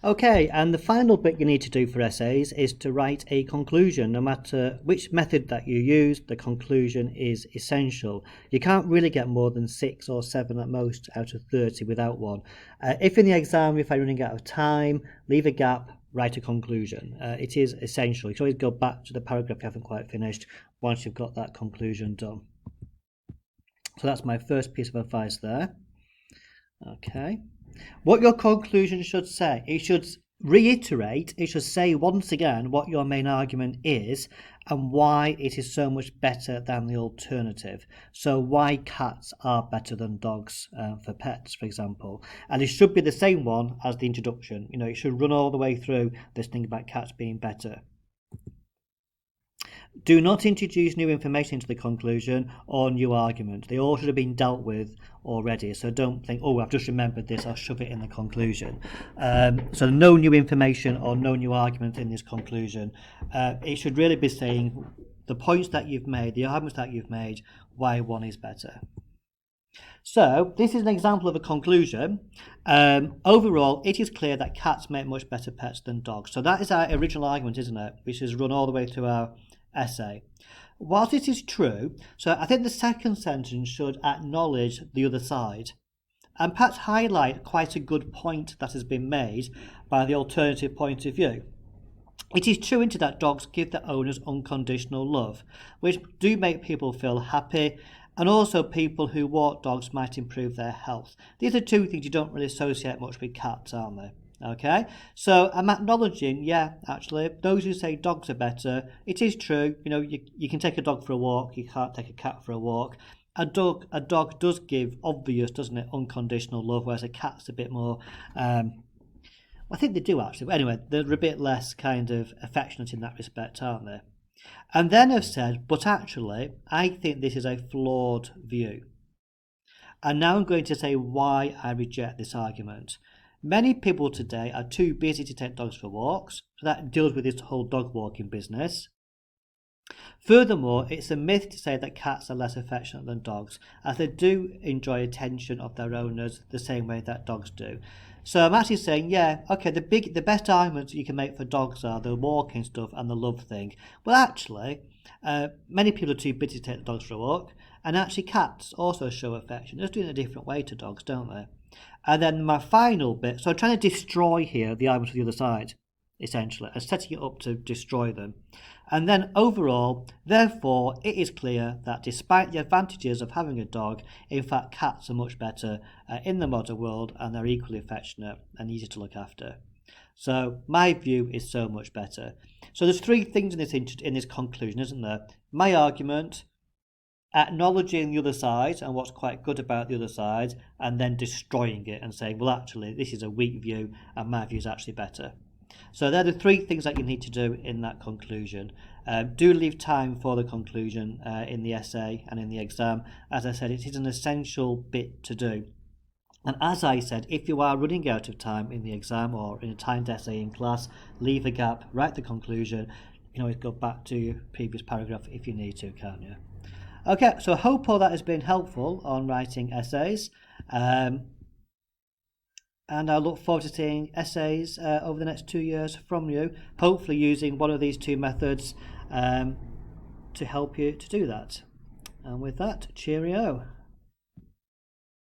Okay, and the final bit you need to do for essays is to write a conclusion. No matter which method that you use, the conclusion is essential. You can't really get more than 6 or 7 at most out of 30 without one. If in the exam you're running out of time, leave a gap, write a conclusion. It is essential. You can always go back to the paragraph you haven't quite finished once you've got that conclusion done. So that's my first piece of advice there. Okay. What your conclusion should say, it should reiterate, it should say once again what your main argument is and why it is so much better than the alternative. So why cats are better than dogs for pets, for example. And it should be the same one as the introduction. You know, it should run all the way through this thing about cats being better. Do not introduce new information into the conclusion or new argument. They all should have been dealt with already. So don't think, oh, I've just remembered this, I'll shove it in the conclusion. So no new information or no new argument in this conclusion. It should really be saying the points that you've made, the arguments that you've made, why one is better. So this is an example of a conclusion. Overall, it is clear that cats make much better pets than dogs. So that is our original argument, isn't it? Which is run all the way through our essay. Whilst it is true, so I think the second sentence should acknowledge the other side and perhaps highlight quite a good point that has been made by the alternative point of view. It is true into that dogs give their owners unconditional love, which do make people feel happy, and also people who walk dogs might improve their health. These are two things you don't really associate much with cats, aren't they? Okay, so I'm acknowledging, yeah, actually, those who say dogs are better, it is true. You know, you can take a dog for a walk, you can't take a cat for a walk. A dog does give obvious, doesn't it, unconditional love, whereas a cat's a bit more, I think they do actually, but anyway, they're a bit less kind of affectionate in that respect, aren't they? And then have said, but actually, I think this is a flawed view. And now I'm going to say why I reject this argument. Many people today are too busy to take dogs for walks, so that deals with this whole dog walking business. Furthermore, it's a myth to say that cats are less affectionate than dogs, as they do enjoy attention of their owners the same way that dogs do. So I'm actually saying, yeah, okay, the best arguments you can make for dogs are the walking stuff and the love thing. Well, actually, many people are too busy to take the dogs for a walk, and actually cats also show affection. They're just doing it a different way to dogs, don't they? And then my final bit, so I'm trying to destroy here the argument of the other side, essentially. I'm setting it up to destroy them. And then overall, therefore, it is clear that despite the advantages of having a dog, in fact, cats are much better in the modern world, and they're equally affectionate and easy to look after. So my view is so much better. So there's three things in this conclusion, isn't there? My argument, acknowledging the other side and what's quite good about the other side, and then destroying it and saying, well, actually, this is a weak view and my view is actually better. So they're the three things that you need to do in that conclusion. Do leave time for the conclusion in the essay and in the exam. As I said, it is an essential bit to do. And as I said, if you are running out of time in the exam or in a timed essay in class, leave a gap, write the conclusion. You can always go back to your previous paragraph if you need to, can't you? Okay, so I hope all that has been helpful on writing essays. And I look forward to seeing essays over the next 2 years from you, hopefully using one of these two methods to help you to do that. And with that, cheerio.